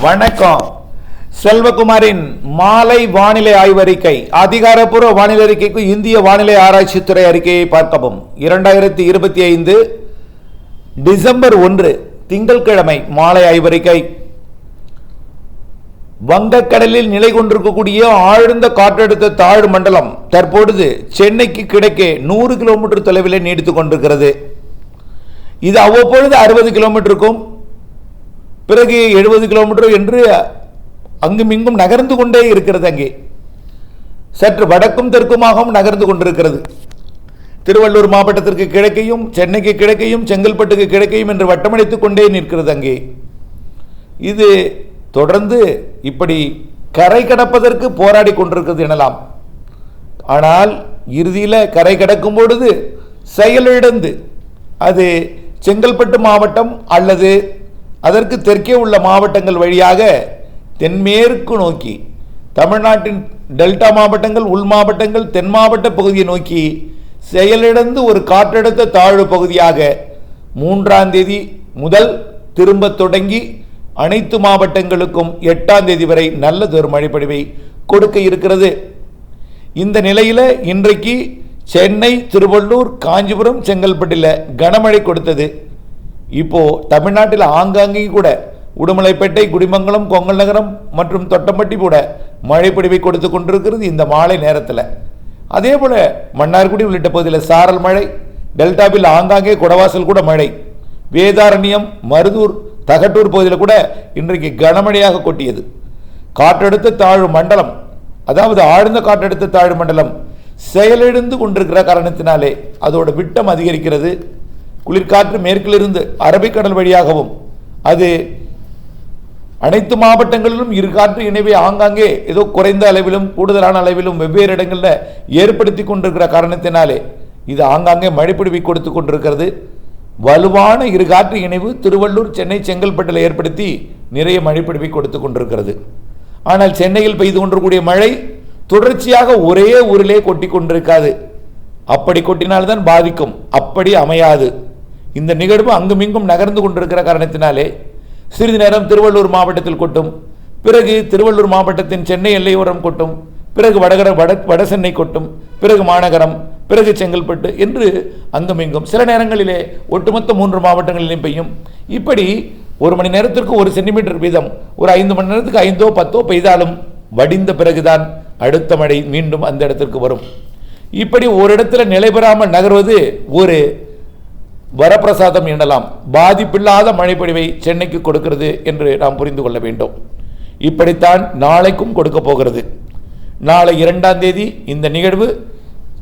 வணக்கம். செல்வகுமாரின் மாலை வானிலை ஆய்வறிக்கை. அதிகாரப்பூர்வ வானிலை அறிக்கைக்கு இந்திய வானிலை ஆராய்ச்சித்துறை அறிக்கையை பார்க்கவும். 2025 டிசம்பர் 1 திங்கட்கிழமை மாலை ஆய்வறிக்கை. வங்கக்கடலில் நிலை கொண்டிருக்கக்கூடிய ஆழ்ந்த காற்றழுத்த தாழ்வு மண்டலம் தற்பொழுது சென்னைக்கு கிழக்கே 100 கிலோமீட்டர் தொலைவில் நீடித்துக் கொண்டிருக்கிறது. இது அவ்வப்பொழுது 60 கிலோமீட்டருக்கும் பிறகு 70 கிலோமீட்டர் என்று அங்குமிங்கும் நகர்ந்து கொண்டே இருக்கிறது. அங்கே சற்று வடக்கும் தெற்குமாகவும் நகர்ந்து கொண்டிருக்கிறது. திருவள்ளூர் மாவட்டத்திற்கு கிழக்கையும் சென்னைக்கு கிழக்கையும் செங்கல்பட்டுக்கு கிழக்கையும் என்று வட்டமடித்துக் கொண்டே நிற்கிறது. அங்கே இது தொடர்ந்து இப்படி கரை கடப்பதற்கு போராடி கொண்டிருக்கிறது எனலாம். ஆனால் இறுதியில் கரை கடக்கும் பொழுது செயலிழந்து அது செங்கல்பட்டு மாவட்டம் அல்லது அதற்கு தெற்கே உள்ள மாவட்டங்கள் வழியாக தென்மேற்கு நோக்கி தமிழ்நாட்டின் டெல்டா மாவட்டங்கள், உள் மாவட்டங்கள், தென் மாவட்ட பகுதியை நோக்கி செயலிழந்து ஒரு காற்றழுத்த தாழ்வு பகுதியாக 3ஆம் தேதி முதல் திரும்ப தொடங்கி அனைத்து மாவட்டங்களுக்கும் 8ஆம் தேதி வரை நல்லதொரு மழைப்பொழிவை கொடுக்க இருக்கிறது. இந்த நிலையில் இன்றைக்கு சென்னை, திருவள்ளூர், காஞ்சிபுரம், செங்கல்பட்டில் கனமழை கொடுத்தது. இப்போ தமிழ்நாட்டில் ஆங்காங்கே கூட உடுமலைப்பேட்டை, குடிமங்கலம், கொங்கல் நகரம் மற்றும் தொட்டம்பட்டி கூட மழைப்பொழிவை கொடுத்து கொண்டிருக்கிறது இந்த மாலை நேரத்தில். அதே போல மன்னார்குடி உள்ளிட்ட பகுதியில் சாரல் மழை, டெல்டாவில் ஆங்காங்கே குடவாசல் கூட மழை, வேதாரண்யம், மருதூர், தகட்டூர் பகுதியில் கூட இன்றைக்கு கனமழையாக கொட்டியது. காற்றழுத்த தாழ்வு மண்டலம், அதாவது ஆழ்ந்த காற்றழுத்த தாழ்வு மண்டலம் செயலிழந்து கொண்டிருக்கிற காரணத்தினாலே அதோட விட்டம் அதிகரிக்கிறது. குளிர்காற்று மேற்கிலிருந்து அரபிக்கடல் வழியாகவும் அது அனைத்து மாவட்டங்களிலும் இரு காற்று இணைவை ஆங்காங்கே ஏதோ குறைந்த அளவிலும் கூடுதலான அளவிலும் வெவ்வேறு இடங்களில் ஏற்படுத்தி கொண்டிருக்கிற காரணத்தினாலே இது ஆங்காங்கே மழைப்பொழிவை கொடுத்து கொண்டிருக்கிறது. வலுவான இரு காற்று இணைவு திருவள்ளூர், சென்னை, செங்கல்பட்டில் ஏற்படுத்தி நிறைய மழைப்பொழிவை கொடுத்து கொண்டிருக்கிறது. ஆனால் சென்னையில் பெய்து கொண்டிருக்கூடிய மழை தொடர்ச்சியாக ஒரே ஊரிலே கொட்டி கொண்டிருக்காது. அப்படி கொட்டினால்தான் பாதிக்கும், அப்படி அமையாது. இந்த நிகழ்வு அங்குமிங்கும் நகர்ந்து கொண்டிருக்கிற காரணத்தினாலே சிறிது நேரம் திருவள்ளூர் மாவட்டத்தில் கொட்டும், பிறகு திருவள்ளூர் மாவட்டத்தின் சென்னை எல்லையோரம் கொட்டும், பிறகு வட சென்னை கொட்டும், பிறகு மாநகரம், பிறகு செங்கல்பட்டு என்று அங்குமிங்கும் சில நேரங்களிலே ஒட்டுமொத்த 3 மாவட்டங்களிலும் பெய்யும். இப்படி 1 மணி நேரத்திற்கு 1 சென்டிமீட்டர் வீதம் ஒரு 5 மணி நேரத்துக்கு 5ஓ 10ஓ பெய்தாலும் வடிந்த பிறகுதான் அடுத்த மழை மீண்டும் அந்த இடத்திற்கு வரும். இப்படி ஒரு இடத்துல நிலை பெறாமல் நகர்வது ஒரு வரப்பிரசாதம் எனலாம். பாதிப்பில்லாத மழைப்பொழிவை சென்னைக்கு கொடுக்கிறது என்று நாம் புரிந்து கொள்ள வேண்டும். இப்படித்தான் நாளைக்கும் கொடுக்க போகிறது. நாளை 2ஆம் தேதி இந்த நிகழ்வு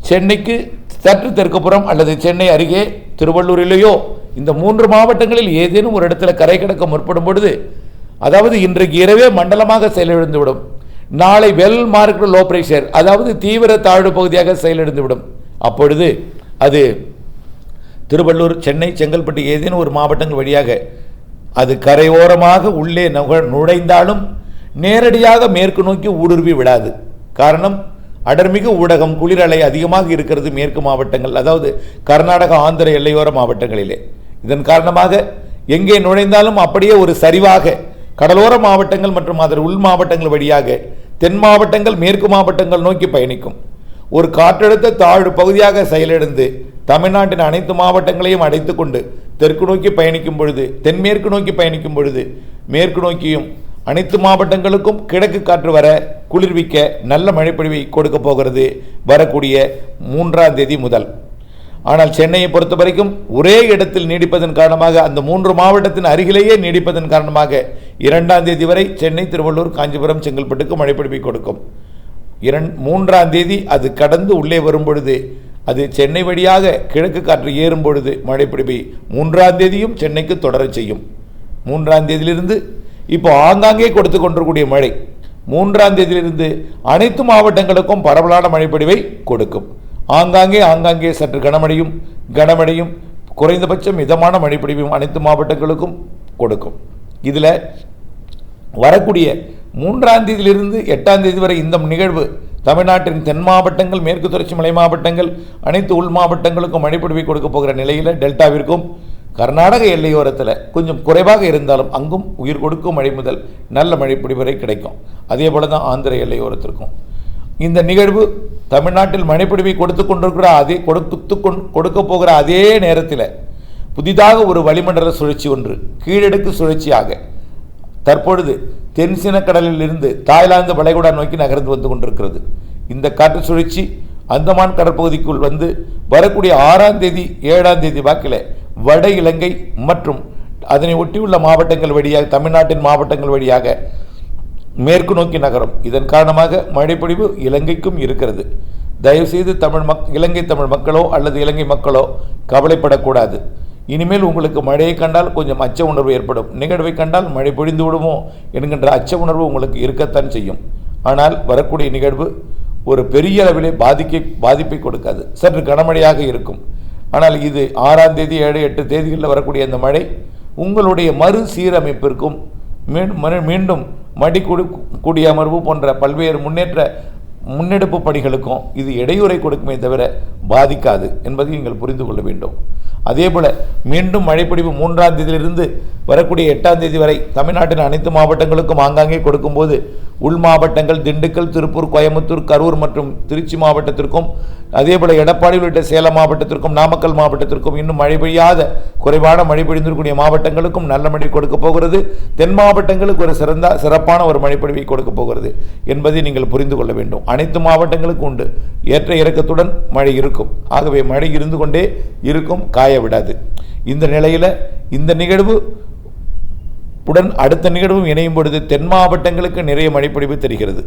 சென்னைக்கு சற்று தெற்குப்புறம் அல்லது சென்னை அருகே திருவள்ளூரிலேயோ இந்த 3 மாவட்டங்களில் ஏதேனும் ஒரு இடத்துல கரை கடக்க முற்படும் பொழுது, அதாவது இன்றைக்கு இரவே மண்டலமாக செயலிழந்துவிடும். நாளை வெல் மார்க்டு லோ பிரஷர், அதாவது தீவிர தாழ்வு பகுதியாக செயலிழந்துவிடும். அப்பொழுது அது திருவள்ளூர், சென்னை, செங்கல்பட்டு ஏதேனும் ஒரு மாவட்டங்கள் வழியாக அது கரையோரமாக உள்ளே நுழைந்தாலும் நேரடியாக மேற்கு நோக்கி ஊடுருவி விடாது. காரணம், அடர்மிகு ஊடகம், குளிரலை அதிகமாக இருக்கிறது மேற்கு மாவட்டங்கள், அதாவது கர்நாடகா, ஆந்திர எல்லையோர மாவட்டங்களிலே. இதன் காரணமாக எங்கே நுழைந்தாலும் அப்படியே ஒரு சரிவாக கடலோர மாவட்டங்கள் மற்றும் அதன் உள் மாவட்டங்கள் வழியாக தென் மாவட்டங்கள், மேற்கு மாவட்டங்கள் நோக்கி பயணிக்கும். ஒரு காற்றழுத்த தாழ்வு பகுதியாக செயலிழந்து தமிழ்நாட்டின் அனைத்து மாவட்டங்களையும் அடைத்து கொண்டு தெற்கு நோக்கி பயணிக்கும் பொழுது, தென்மேற்கு நோக்கி பயணிக்கும் பொழுது மேற்கு நோக்கியும் அனைத்து மாவட்டங்களுக்கும் கிழக்கு காற்று வர குளிர்விக்க நல்ல மழைப்பொழிவை கொடுக்க போகிறது வரக்கூடிய 3ஆம் தேதி முதல். ஆனால் சென்னையை பொறுத்த வரைக்கும் ஒரே இடத்தில் நீடிப்பதன் காரணமாக, அந்த 3 மாவட்டத்தின் அருகிலேயே நீடிப்பதன் காரணமாக 2ஆம் தேதி வரை சென்னை, திருவள்ளூர், காஞ்சிபுரம், செங்கல்பட்டுக்கு மழைப்பொழிவை கொடுக்கும். 3ஆம் தேதி அது கடந்து உள்ளே வரும் பொழுது, அது சென்னை வழியாக கிழக்கு காற்று ஏறும் பொழுது மழைப்பொழிவை 3ஆம் தேதியும் சென்னைக்கு தொடர செய்யும். 3ஆம் தேதியிலிருந்து இப்போ ஆங்காங்கே கொடுத்து கொண்டிருக்கூடிய மழை 3ஆம் தேதியிலிருந்து அனைத்து மாவட்டங்களுக்கும் பரவலான மழைப்பொழிவை கொடுக்கும். ஆங்காங்கே சற்று கனமழையும் குறைந்தபட்சம் மிதமான மழைப்பொழிவும் அனைத்து மாவட்டங்களுக்கும் கொடுக்கும். இதில் வரக்கூடிய 3ஆம் தேதியிலிருந்து 8ஆம் தேதி வரை இந்த நிகழ்வு தமிழ்நாட்டின் தென் மாவட்டங்கள், மேற்கு தொடர்ச்சி மலை மாவட்டங்கள், அனைத்து உள் மாவட்டங்களுக்கும் மழைப்பொழிவை கொடுக்க போகிற நிலையில் டெல்டாவிற்கும் கர்நாடக எல்லையோரத்தில் கொஞ்சம் குறைவாக இருந்தாலும் அங்கும் உயிர் கொடுக்கும் மழை முதல் நல்ல மழை வரை கிடைக்கும். அதே போல தான் ஆந்திர எல்லையோரத்திற்கும். இந்த நிகழ்வு தமிழ்நாட்டில் மழைப்பொழிவை கொடுக்க போகிற அதே நேரத்தில் புதிதாக ஒரு வளிமண்டல சுழற்சி ஒன்று கீழடுக்கு சுழற்சியாக தற்பொழுது தென்சீனக்கடலில் இருந்து தாய்லாந்து வளைகுடா நோக்கி நகர்ந்து வந்து கொண்டிருக்கிறது. இந்த காற்று சுழற்சி அந்தமான் கடற்பகுதிக்குள் வந்து வரக்கூடிய 6ஆம் தேதி 7ஆம் தேதி வாக்கில் வட இலங்கை மற்றும் அதனை ஒட்டியுள்ள மாவட்டங்கள் வழியாக தமிழ்நாட்டின் மாவட்டங்கள் வழியாக மேற்கு நோக்கி நகரும். இதன் காரணமாக மழைப்பொழிவு இலங்கைக்கும் இருக்கிறது. தயவுசெய்து இலங்கை தமிழ் மக்களோ அல்லது இலங்கை மக்களோ கவலைப்படக்கூடாது. இனிமேல் உங்களுக்கு மழையை கண்டால் கொஞ்சம் அச்ச உணர்வு ஏற்படும். நிகழ்வை கண்டால் மழை பொழிந்து விடுமோ என்கின்ற அச்ச உணர்வு உங்களுக்கு இருக்கத்தான் செய்யும். ஆனால் வரக்கூடிய நிகழ்வு ஒரு பெரிய அளவிலே பாதிப்பை கொடுக்காது. சற்று கனமழையாக இருக்கும். ஆனால் இது 6ஆம் தேதி 7, 8 தேதிகளில் வரக்கூடிய அந்த மழை உங்களுடைய மறுசீரமைப்பிற்கும் மீண்டும் குடியமர்வு போன்ற பல்வேறு முன்னெடுப்பு பணிகளுக்கும் இது இடையூறை கொடுக்குமே தவிர பாதிக்காது என்பதை நீங்கள் புரிந்து கொள்ள வேண்டும். அதேபோல மீண்டும் மழைப்பொழிவு 3ஆம் தேதியிலிருந்து வரக்கூடிய 8ஆம் தேதி வரை தமிழ்நாட்டின் அனைத்து மாவட்டங்களுக்கும் ஆங்காங்கே கொடுக்கும்போது உள் மாவட்டங்கள் திண்டுக்கல், திருப்பூர், கோயம்புத்தூர், கரூர் மற்றும் திருச்சி மாவட்டத்திற்கும் அதேபோல எடப்பாடி உள்ளிட்ட சேலம் மாவட்டத்திற்கும் நாமக்கல் மாவட்டத்திற்கும் இன்னும் மழை பெய்யாத குறைவான மழை பொழிந்திருக்கக்கூடிய மாவட்டங்களுக்கும் நல்ல மழை கொடுக்க போகிறது. தென் மாவட்டங்களுக்கு ஒரு சிறப்பான ஒரு மழைப்பொழிவை கொடுக்க போகிறது என்பதை நீங்கள் புரிந்து கொள்ள வேண்டும். அனைத்து மாவட்டங்களுக்கும் உண்டு ஏற்ற இறக்கத்துடன் மழை இருக்கும். ஆகவே மழை இருந்து கொண்டே இருக்கும், காய விடாது. இந்த நிலையில் இந்த நிகழ்வு உடன் அடுத்த நிகழ்வும் இணையும் பொழுது தென் மாவட்டங்களுக்கு நிறைய மழைப்பொழிவு தெரிகிறது.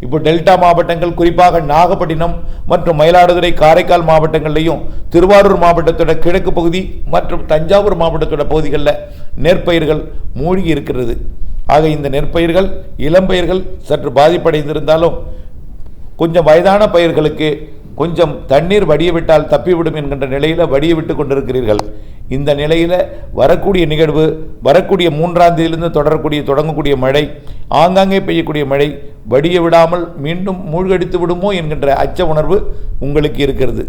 இப்போ டெல்டா மாவட்டங்கள் குறிப்பாக நாகப்பட்டினம் மற்றும் மயிலாடுதுறை, காரைக்கால் மாவட்டங்களையும் திருவாரூர் மாவட்டத்தோட கிழக்கு பகுதி மற்றும் தஞ்சாவூர் மாவட்டத்தோட பகுதிகளில் நெற்பயிர்கள் மூழ்கி இருக்கிறது. ஆக இந்த நெற்பயிர்கள் இளம்பயிர்கள் சற்று பாதிப்படைந்திருந்தாலும் கொஞ்சம் வயதான பயிர்களுக்கு கொஞ்சம் தண்ணீர் வடிய விட்டால் தப்பிவிடும் என்கின்ற நிலையில் வடிய விட்டு கொண்டிருக்கிறீர்கள். இந்த நிலையில் வரக்கூடிய நிகழ்வு வரக்கூடிய 3ஆம் தேதியிலிருந்து தொடங்கக்கூடிய மழை ஆங்காங்கே பெய்யக்கூடிய மழை வடிய விடாமல் மீண்டும் மூழ்கடித்து விடுமோ என்கின்ற அச்ச உணர்வு உங்களுக்கு இருக்கிறது.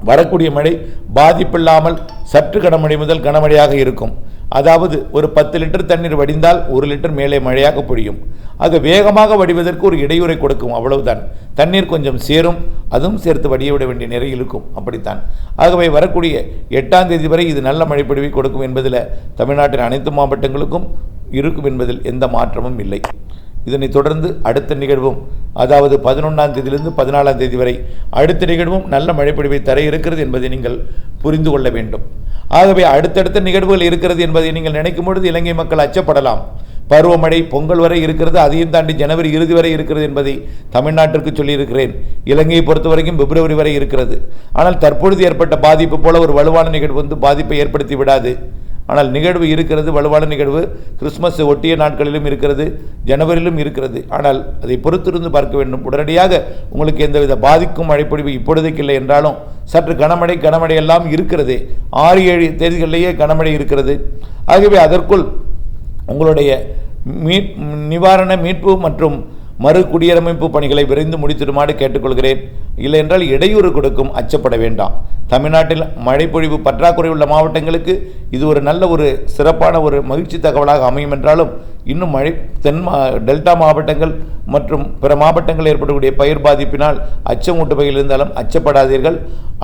வரக்கூடிய மழை பாதிப்பில்லாமல் சற்று கனமழை முதல் கனமழையாக இருக்கும். அதாவது ஒரு 10 லிட்டர் தண்ணீர் வடிந்தால் 1 லிட்டர் மேலே மழையாக பொழியும். ஆக வேகமாக வடிவதற்கு ஒரு இடையூறை கொடுக்கும், அவ்வளவுதான். தண்ணீர் கொஞ்சம் சேரும், அதுவும் சேர்த்து வடிய விட வேண்டிய நிலை இருக்கும், அப்படித்தான். ஆகவே வரக்கூடிய 8ஆம் தேதி வரை இது நல்ல மழைப்பொழிவை கொடுக்கும் என்பதில் தமிழ்நாட்டின் அனைத்து மாவட்டங்களுக்கும் இருக்கும் என்பதில் எந்த மாற்றமும் இல்லை. இதனைத் தொடர்ந்து அடுத்த நிகழ்வும் அதாவது 11ஆம் தேதியிலிருந்து 14ஆம் தேதி வரை அடுத்த நிகழ்வும் நல்ல மழைப்பொழிவை தர இருக்கிறது என்பதை நீங்கள் புரிந்து கொள்ள வேண்டும். ஆகவே அடுத்தடுத்த நிகழ்வுகள் இருக்கிறது என்பதை நீங்கள் நினைக்கும் பொழுது இலங்கை மக்கள் அச்சப்படலாம். பருவமழை பொங்கல் வரை இருக்கிறது, அதையும் தாண்டி ஜனவரி இறுதி வரை இருக்கிறது என்பதை தமிழ்நாட்டிற்கு சொல்லியிருக்கிறேன். இலங்கையை பொறுத்த வரைக்கும் பிப்ரவரி வரை இருக்கிறது. ஆனால் தற்பொழுது ஏற்பட்ட பாதிப்பு போல ஒரு வலுவான நிகழ்வு வந்து பாதிப்பை ஏற்படுத்தி விடாது. ஆனால் நிகழ்வு இருக்கிறது, வலுவான நிகழ்வு கிறிஸ்துமஸ் ஒட்டிய நாட்களிலும் இருக்கிறது, ஜனவரியிலும் இருக்கிறது. ஆனால் அதை பொறுத்திருந்து பார்க்க வேண்டும். உடனடியாக உங்களுக்கு எந்தவித பாதிக்கும் மழைப்பொழிவு இப்பொழுதைக்கு இல்லை என்றாலும் சற்று கனமழை எல்லாம் இருக்கிறது. 6-7 தேதிகளிலேயே கனமழை இருக்கிறது. ஆகவே அதற்குள் உங்களுடைய நிவாரண மீட்பு மற்றும் மறு குடியரமைப்பு பணிகளை விரைந்து முடித்திடுமாறு கேட்டுக்கொள்கிறேன். இல்லை என்றால் இடையூறு கொடுக்கும், அச்சப்பட வேண்டாம். தமிழ்நாட்டில் மழைப்பொழிவு பற்றாக்குறை உள்ள மாவட்டங்களுக்கு இது ஒரு நல்ல ஒரு சிறப்பான ஒரு மகிழ்ச்சி தகவலாக அமையும் என்றாலும் இன்னும் டெல்டா மாவட்டங்கள் மற்றும் பிற மாவட்டங்கள் ஏற்படக்கூடிய பயிர் பாதிப்பினால் அச்சமூட்டு வகையில் இருந்தாலும் அச்சப்படாதீர்கள்.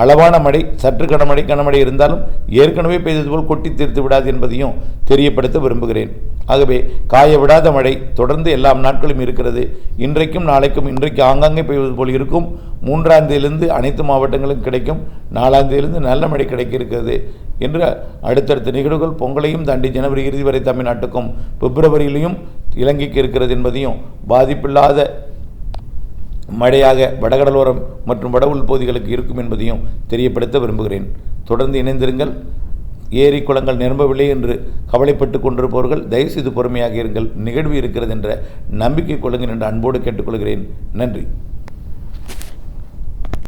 அளவான மழை, சற்று கனமழை இருந்தாலும் ஏற்கனவே பெய்தது போல் கொட்டி தீர்த்து விடாது என்பதையும் தெரியப்படுத்த விரும்புகிறேன். ஆகவே காய விடாத மழை தொடர்ந்து எல்லா நாட்களும் இருக்கிறது. இன்றைக்கும் நாளைக்கும் இன்றைக்கு ஆங்காங்கே பெய்வது போல் இருக்கும். 3ஆம் தேதியிலிருந்து அனைத்து மாவட்டங்களும் கிடைக்கும். 4ஆம் தேதியிலிருந்து நல்ல மழை கிடைக்க இருக்கிறது என்று அடுத்தடுத்த நிகழ்வுகள் பொங்கலையும் தாண்டி ஜனவரி இறுதி வரை தமிழ்நாட்டுக்கும் பிப்ரவரியிலையும் இலங்கைக்கு இருக்கிறது என்பதையும் பாதிப்பில்லாத மழையாக வடகடலோரம் மற்றும் வட உள் பகுதிகளுக்கு இருக்கும் என்பதையும் தெரியப்படுத்த விரும்புகிறேன். தொடர்ந்து இணைந்திருங்கள். ஏரி குளங்கள் நிரம்பவில்லை என்று கவலைப்பட்டு கொண்டிருப்பவர்கள் தயவுசெய்து பொறுமையாக இருங்கள். நிகழ்வு இருக்கிறது என்ற நம்பிக்கை கொள்ளுங்கள் என்று அன்போடு கேட்டுக்கொள்கிறேன். நன்றி.